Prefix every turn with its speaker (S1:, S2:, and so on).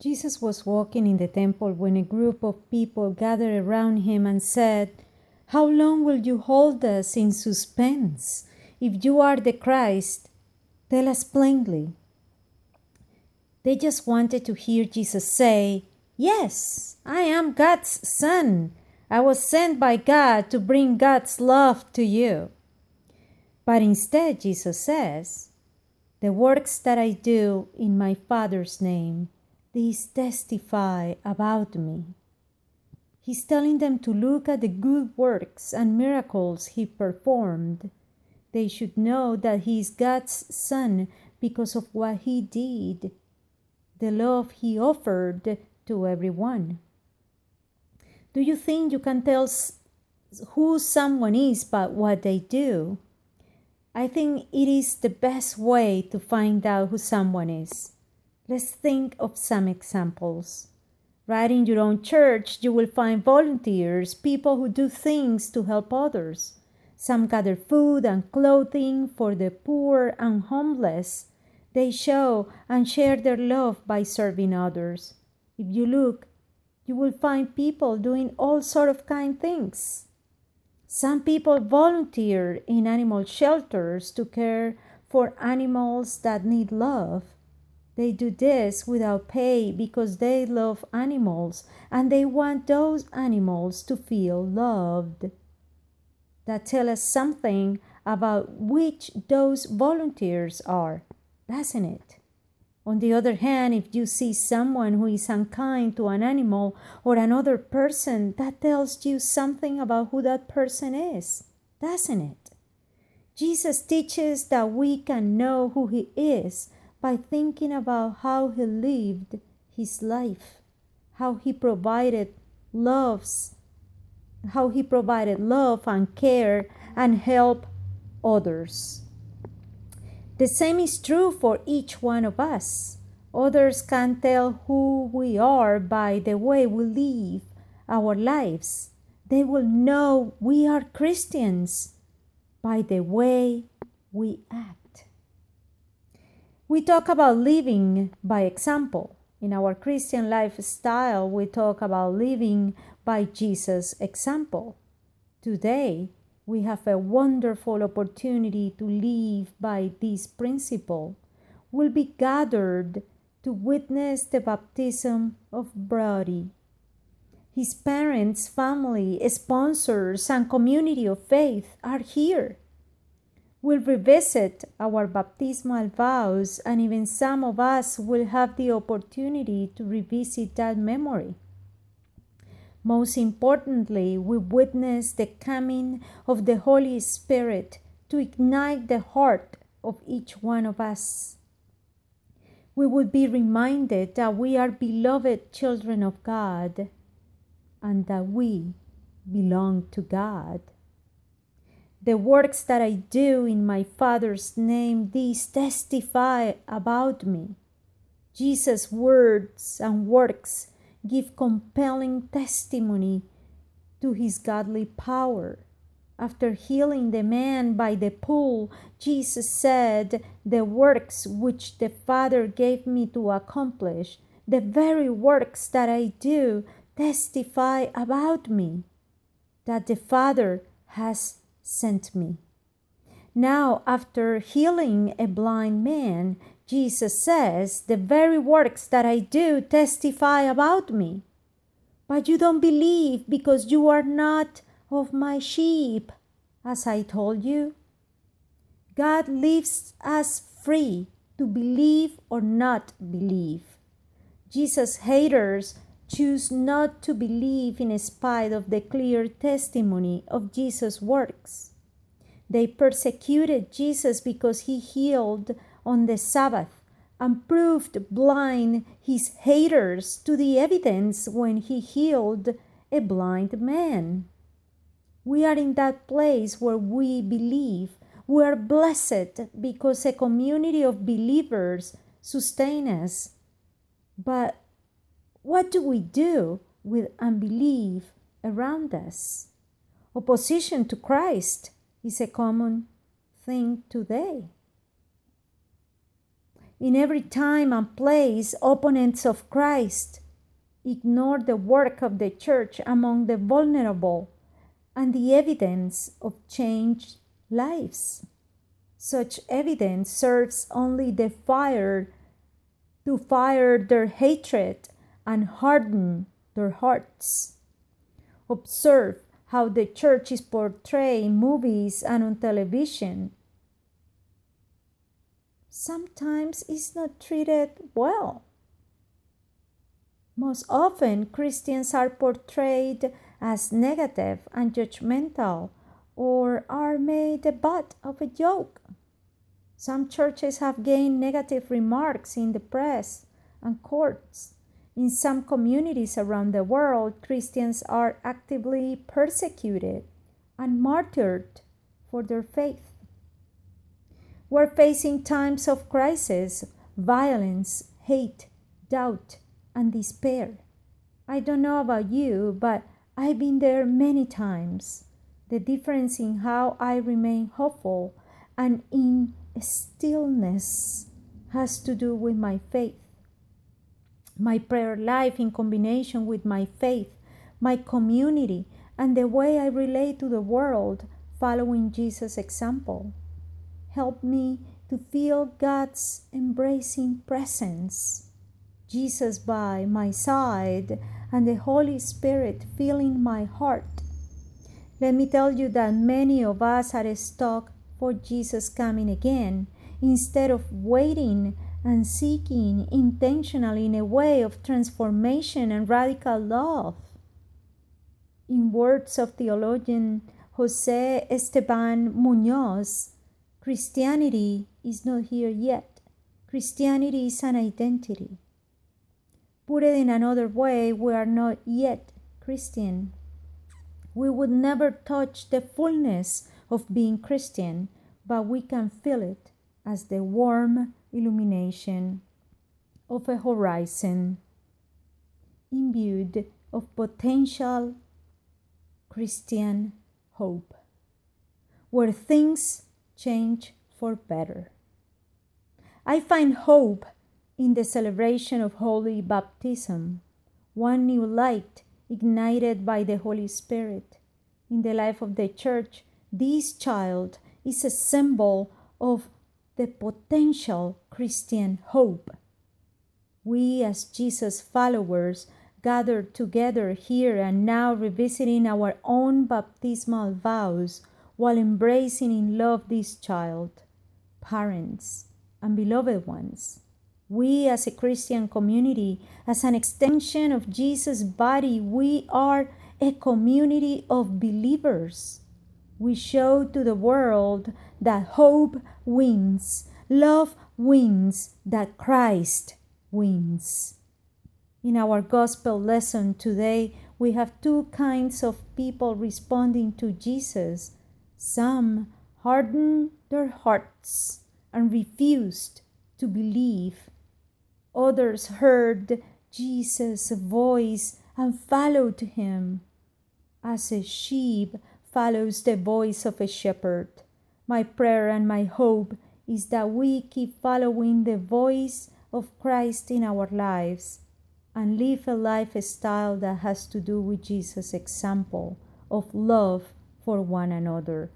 S1: Jesus was walking in the temple when a group of people gathered around him and said, "How long will you hold us in suspense? If you are the Christ, tell us plainly." They just wanted to hear Jesus say, "Yes, I am God's son. I was sent by God to bring God's love to you." But instead, Jesus says, "The works that I do in my Father's name, these testify about me." He's telling them to look at the good works and miracles he performed. They should know that he is God's son because of what he did, the love he offered to everyone. Do you think you can tell who someone is by what they do? I think it is the best way to find out who someone is. Let's think of some examples. Right in your own church, you will find volunteers, people who do things to help others. Some gather food and clothing for the poor and homeless. They show and share their love by serving others. If you look, you will find people doing all sorts of kind things. Some people volunteer in animal shelters to care for animals that need love. They do this without pay because they love animals and they want those animals to feel loved. That tells us something about which those volunteers are, doesn't it? On the other hand, if you see someone who is unkind to an animal or another person, that tells you something about who that person is, doesn't it? Jesus teaches that we can know who he is by thinking about how he lived his life, how he provided love and care and help others. The same is true for each one of us. Others can tell who we are by the way we live our lives. They will know we are Christians by the way we act. We talk about living by example. In our Christian lifestyle, we talk about living by Jesus' example. Today, we have a wonderful opportunity to live by this principle. We'll be gathered to witness the baptism of Brody. His parents, family, sponsors, and community of faith are here. We'll revisit our baptismal vows, and even some of us will have the opportunity to revisit that memory. Most importantly, we witness the coming of the Holy Spirit to ignite the heart of each one of us. We will be reminded that we are beloved children of God and that we belong to God. The works that I do in my Father's name, these testify about me. Jesus' words and works give compelling testimony to his godly power. After healing the man by the pool, Jesus said, "The works which the Father gave me to accomplish, the very works that I do, testify about me, that the Father has sent me." Now, after healing a blind man, Jesus says, "The very works that I do testify about me. But you don't believe because you are not of my sheep, as I told you." God leaves us free to believe or not believe. Jesus' haters choose not to believe in spite of the clear testimony of Jesus' works. They persecuted Jesus because he healed on the Sabbath and proved blind his haters to the evidence when he healed a blind man. We are in that place where we believe. We are blessed because a community of believers sustain us. But what do we do with unbelief around us? Opposition to Christ is a common thing today. In every time and place, opponents of Christ ignore the work of the church among the vulnerable and the evidence of changed lives. Such evidence serves only to fire their hatred and harden their hearts. Observe how the church is portrayed in movies and on television. Sometimes it's not treated well. Most often, Christians are portrayed as negative and judgmental, or are made the butt of a joke. Some churches have gained negative remarks in the press and courts. In some communities around the world, Christians are actively persecuted and martyred for their faith. We're facing times of crisis, violence, hate, doubt, and despair. I don't know about you, but I've been there many times. The difference in how I remain hopeful and in stillness has to do with my faith. My prayer life in combination with my faith, my community, and the way I relate to the world following Jesus' example. Help me to feel God's embracing presence, Jesus by my side, and the Holy Spirit filling my heart. Let me tell you that many of us are stuck for Jesus coming again, instead of waiting and seeking intentionally in a way of transformation and radical love. In words of theologian Jose Esteban Munoz, Christianity is not here yet. Christianity is an identity. Put it in another way, we are not yet Christian. We would never touch the fullness of being Christian, but we can feel it as the warm illumination of a horizon imbued of potential Christian hope, where things change for better. I find hope in the celebration of Holy Baptism, one new light ignited by the Holy Spirit. In the life of the church, this child is a symbol of the potential Christian hope. We, as Jesus followers, gathered together here and now, revisiting our own baptismal vows while embracing in love this child, parents, and beloved ones. We, as a Christian community, as an extension of Jesus' body, we are a community of believers. We show to the world that hope wins, love wins, that Christ wins. In our gospel lesson today, we have two kinds of people responding to Jesus. Some hardened their hearts and refused to believe. Others heard Jesus' voice and followed him, as a sheep follows the voice of a shepherd. My prayer and my hope is that we keep following the voice of Christ in our lives and live a lifestyle that has to do with Jesus' example of love for one another.